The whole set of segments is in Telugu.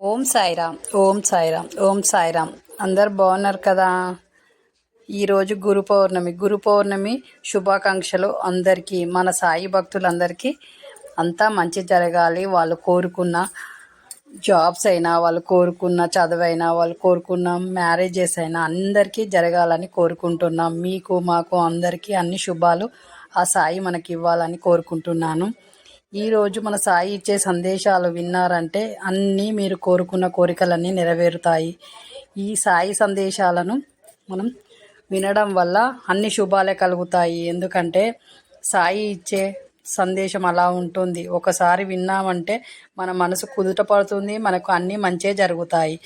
ఓం సాయిరామ్, ఓం సాయిరామ్, ఓం సాయిరామ్. అందరు బాగున్నారు కదా? ఈరోజు గురు పౌర్ణమి శుభాకాంక్షలు అందరికీ. మన సాయి భక్తులందరికీ అంతా మంచి జరగాలి. వాళ్ళు కోరుకున్న జాబ్స్ అయినా, వాళ్ళు కోరుకున్న చదువైనా, వాళ్ళు కోరుకున్న మ్యారేజెస్ అయినా అందరికీ జరగాలని కోరుకుంటున్నాం. మీకు మాకు అందరికీ అన్ని శుభాలు ఆ సాయి మనకి ఇవ్వాలని కోరుకుంటున్నాను. ఈరోజు మన సాయి ఇచ్చే సందేశాలు విన్నారంటే అన్నీ మీరు కోరుకున్న కోరికలన్నీ నెరవేరుతాయి. ఈ సాయి సందేశాలను మనం వినడం వల్ల అన్ని శుభాలే కలుగుతాయి. ఎందుకంటే సాయి ఇచ్చే సందేశం అలా ఉంటుంది. ఒకసారి విన్నామంటే మన మనసు కుదుట పడుతుంది, మనకు అన్నీ మంచే జరుగుతాయి.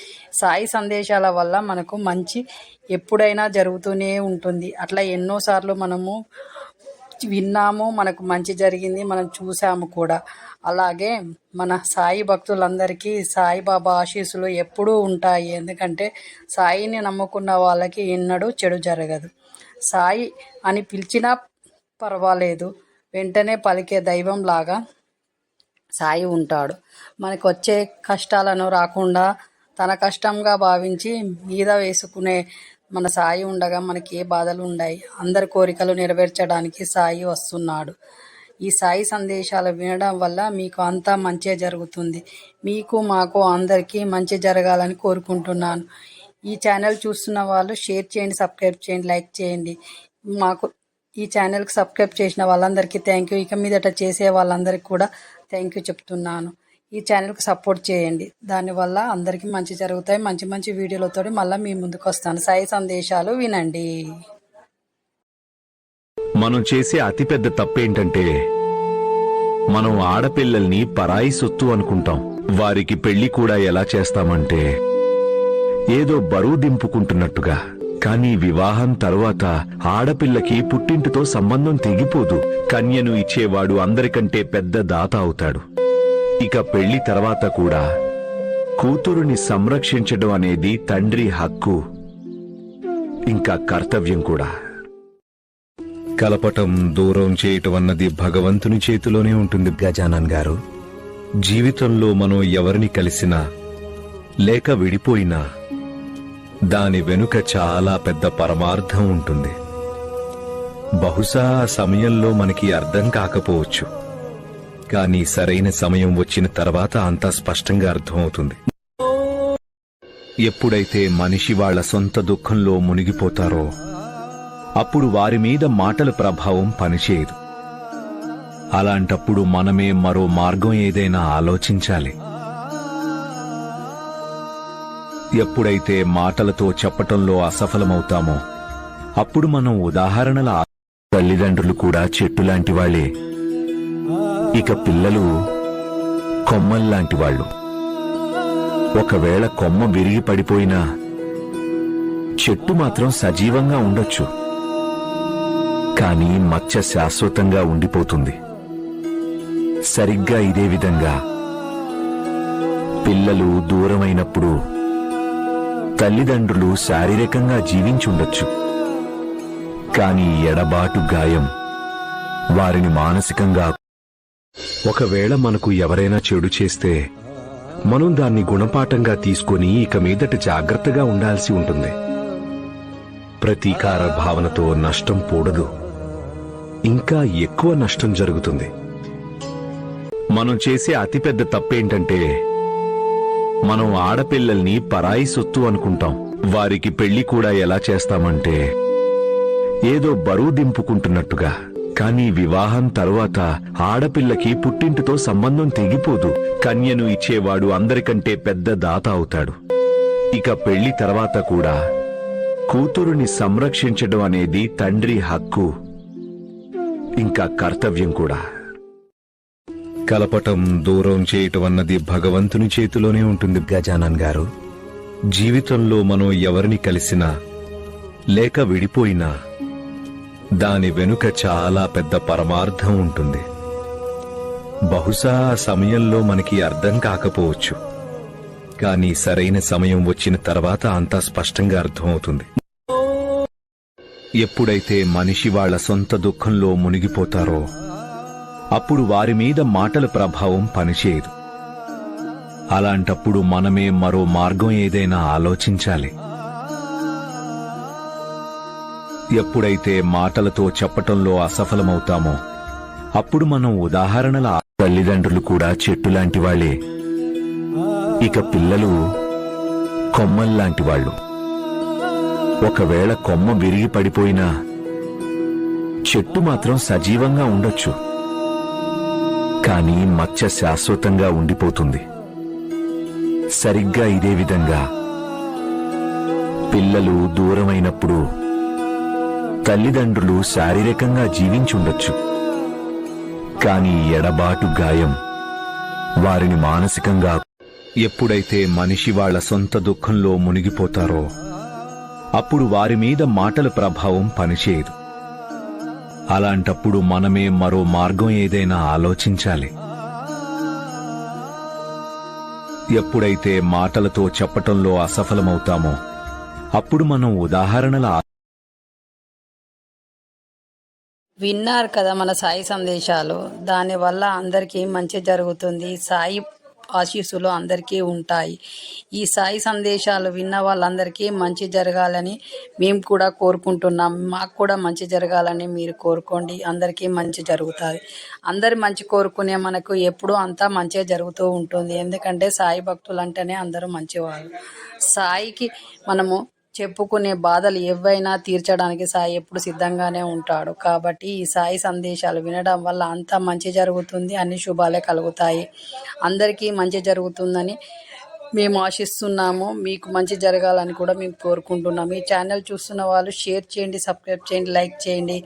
సాయి సందేశాల వల్ల మనకు మంచి ఎప్పుడైనా జరుగుతూనే ఉంటుంది. అట్లా ఎన్నోసార్లు మనము విన్నాము, మనకు మంచి జరిగింది, మనం చూసాము కూడా. అలాగే మన సాయి భక్తులందరికీ సాయిబాబా ఆశీస్సులు ఎప్పుడూ ఉంటాయి. ఎందుకంటే సాయిని నమ్ముకున్న వాళ్ళకి ఎన్నడూ చెడు జరగదు. సాయి అని పిలిచినా పర్వాలేదు, వెంటనే పలికే దైవం లాగా సాయి ఉంటాడు. మనకు వచ్చే కష్టాలను రాకుండా తన కష్టంగా భావించి మీద వేసుకునే మన సాయి ఉండగా మనకి ఏ బాధలు ఉన్నాయి. అందరి కోరికలు నెరవేర్చడానికి సాయి వస్తున్నాడు. ఈ సాయి సందేశాలు వినడం వల్ల మీకు అంతా మంచి జరుగుతుంది. మీకు మాకు అందరికీ మంచి జరగాలని కోరుకుంటున్నాను. ఈ ఛానల్ చూస్తున్న వాళ్ళు షేర్ చేయండి, సబ్స్క్రైబ్ చేయండి, లైక్ చేయండి. మాకు ఈ ఛానల్కి సబ్స్క్రైబ్ చేసిన వాళ్ళందరికీ థ్యాంక్ యూ. ఇక మీదట చేసే వాళ్ళందరికీ కూడా థ్యాంక్ యూ చెప్తున్నాను. ఈ ఛానల్కి సపోర్ట్ చేయండి. దానివల్ల అందరికీ మంచి జరుగుతాయి. మంచి మంచి వీడియోలతో మళ్ళీ మీ ముందుకు వస్తాను. సాయి సందేశాలు వినండి. మనం చేసే అతిపెద్ద తప్పేంటంటే మనం ఆడపిల్లల్ని పరాయి సొత్తు అనుకుంటాం. వారికి పెళ్లి కూడా ఎలా చేస్తామంటే ఏదో బరువు దింపుకుంటున్నట్టుగా. కానీ వివాహం తరువాత ఆడపిల్లకి పుట్టింటితో సంబంధం తెగిపోదు. కన్యను ఇచ్చేవాడు అందరికంటే పెద్ద దాత అవుతాడు. ఇక పెళ్లి తర్వాత కూడా కూతురుని సంరక్షించడం అనేది తండ్రి హక్కు, ఇంకా కర్తవ్యం కూడా. కలపటం దూరం చేయటం అన్నది భగవంతుని చేతిలోనే ఉంటుంది గజానన్ గారు. జీవితంలో మనం ఎవరిని కలిసినా లేక విడిపోయినా దాని వెనుక చాలా పెద్ద పరమార్థం ఉంటుంది. బహుశా ఆ సమయంలో మనకి అర్థం కాకపోవచ్చు, కానీ సరైన సమయం వచ్చిన తర్వాత అంతా స్పష్టంగా అర్థమవుతుంది. ఎప్పుడైతే మనిషి వాళ్ల సొంత దుఃఖంలో మునిగిపోతారో అప్పుడు వారి మీద మాటల ప్రభావం పనిచేయదు. అలాంటప్పుడు మనమే మరో మార్గం ఏదైనా ఆలోచించాలి. ఎప్పుడైతే మాటలతో చెప్పటంలో అసఫలమవుతామో అప్పుడు మనం ఉదాహరణల తల్లిదండ్రులు కూడా చెట్టులాంటి వాళ్లే. ఇక పిల్లలు కొమ్మల్లాంటి వాళ్ళు. ఒకవేళ కొమ్మ విరిగి పడిపోయినా చెట్టు మాత్రం సజీవంగా ఉండొచ్చు, కానీ మచ్చ శాశ్వతంగా ఉండిపోతుంది. సరిగ్గా ఇదే విధంగా పిల్లలు దూరమైనప్పుడు తల్లిదండ్రులు శారీరకంగా జీవించుండొచ్చు, కానీ ఎడబాటు గాయం వారిని మానసికంగా. ఒకవేళ మనకు ఎవరైనా చెడు చేస్తే మనం దాన్ని గుణపాఠంగా తీసుకొని ఇక మీదట జాగ్రత్తగా ఉండాల్సి ఉంటుంది. ప్రతీకార భావనతో నష్టం కూడదు, ఇంకా ఎక్కువ నష్టం జరుగుతుంది. మనం చేసే అతిపెద్ద తప్పేంటంటే మనం ఆడపిల్లల్ని పరాయి సొత్తు అనుకుంటాం. వారికి పెళ్లి కూడా ఎలా చేస్తామంటే ఏదో బరువు దింపుకుంటున్నట్టుగా. కానీ వివాహం తరువాత ఆడపిల్లకి పుట్టింటితో సంబంధం తెగిపోదు. కన్యను ఇచ్చేవాడు అందరికంటే పెద్ద దాత అవుతాడు. ఇక పెళ్లి తర్వాత కూడా కూతురుని సంరక్షించడం అనేది తండ్రి హక్కు, ఇంకా కర్తవ్యం కూడా. కలపటం దూరం చేయటం అన్నది భగవంతుని చేతిలోనే ఉంటుంది గజానన్ గారు. జీవితంలో మనం ఎవరిని కలిసినా లేక విడిపోయినా దాని వెనుక చాలా పెద్ద పరమార్థం ఉంటుంది. బహుశా ఆ సమయంలో మనకి అర్థం కాకపోవచ్చు, కానీ సరైన సమయం వచ్చిన తర్వాత అంతా స్పష్టంగా అర్థమవుతుంది. ఎప్పుడైతే మనిషి వాళ్ల సొంత దుఃఖంలో మునిగిపోతారో అప్పుడు వారి మీద మాటల ప్రభావం పనిచేయదు. అలాంటప్పుడు మనమే మరో మార్గం ఏదైనా ఆలోచించాలి. ఎప్పుడైతే మాటలతో చెప్పటంలో అసఫలమవుతామో అప్పుడు మనం ఉదాహరణల తల్లిదండ్రులు కూడా చెట్టులాంటి వాళ్లే. ఇక పిల్లలు కొమ్మల్లాంటి వాళ్ళు. ఒకవేళ కొమ్మ విరిగి పడిపోయినా చెట్టు మాత్రం సజీవంగా ఉండొచ్చు, కానీ మచ్చ శాశ్వతంగా ఉండిపోతుంది. సరిగ్గా ఇదే విధంగా పిల్లలు దూరమైనప్పుడు తల్లిదండ్రులు శారీరకంగా జీవించుండొచ్చు, కానీ ఎడబాటు గాయం వారిని మానసికంగా. ఎప్పుడైతే మనిషి వాళ్ల సొంత దుఃఖంలో మునిగిపోతారో అప్పుడు వారి మీద మాటల ప్రభావం పనిచేయదు. అలాంటప్పుడు మనమే మరో మార్గం ఏదైనా ఆలోచించాలి. ఎప్పుడైతే మాటలతో చెప్పటంలో అసఫలమవుతామో అప్పుడు మనం ఉదాహరణల. విన్నారు కదా మన సాయి సందేశాలు. దానివల్ల అందరికీ మంచి జరుగుతుంది. సాయి ఆశీస్సులు అందరికీ ఉంటాయి. ఈ సాయి సందేశాలు విన్న వాళ్ళందరికీ మంచి జరగాలని మేము కూడా కోరుకుంటున్నాం. మాకు కూడా మంచి జరగాలని మీరు కోరుకోండి. అందరికీ మంచి జరుగుతుంది. అందరి మంచి కోరుకునే మనకు ఎప్పుడూ అంతా మంచిగా జరుగుతూ ఉంటుంది. ఎందుకంటే సాయి భక్తులు అంటేనే అందరూ మంచివాళ్ళు. సాయికి మనము చెప్పుకునే బాధలు ఏవైనా తీర్చడానికి సాయి ఎప్పుడు సిద్ధంగానే ఉంటాడు. కాబట్టి ఈ సాయి సందేశాలు వినడం వల్ల అంతా మంచి జరుగుతుంది, అన్ని శుభాలే కలుగుతాయి. అందరికీ మంచి జరుగుతుందని మేము ఆశిస్తున్నాము. మీకు మంచి జరగాలని కూడా మేము కోరుకుంటున్నాము. ఈ ఛానల్ చూస్తున్న వాళ్ళు షేర్ చేయండి, సబ్స్క్రైబ్ చేయండి, లైక్ చేయండి.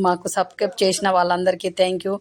మాకు సబ్స్క్రైబ్ చేసిన వాళ్ళందరికీ థ్యాంక్ యూ.